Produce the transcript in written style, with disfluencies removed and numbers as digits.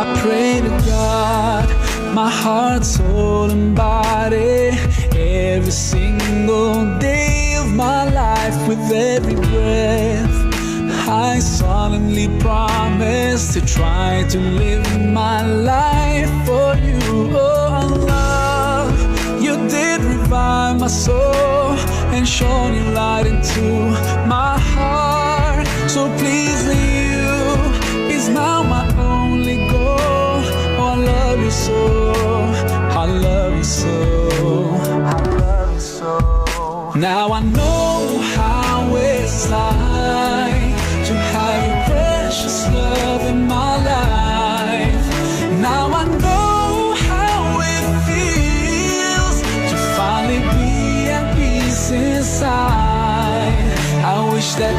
I pray to God, my heart, soul, and body, every single day of my life, with every breath. I solemnly promise to try to live my life for you. Oh Allah, you did revive my soul and shone your light into my heart. So pleasing you is now my only goal. Oh, I love you so, I love you so, I love you so. Now I know how it's like to have your precious love in my life. Now I know how it feels to finally be at peace inside. I wish that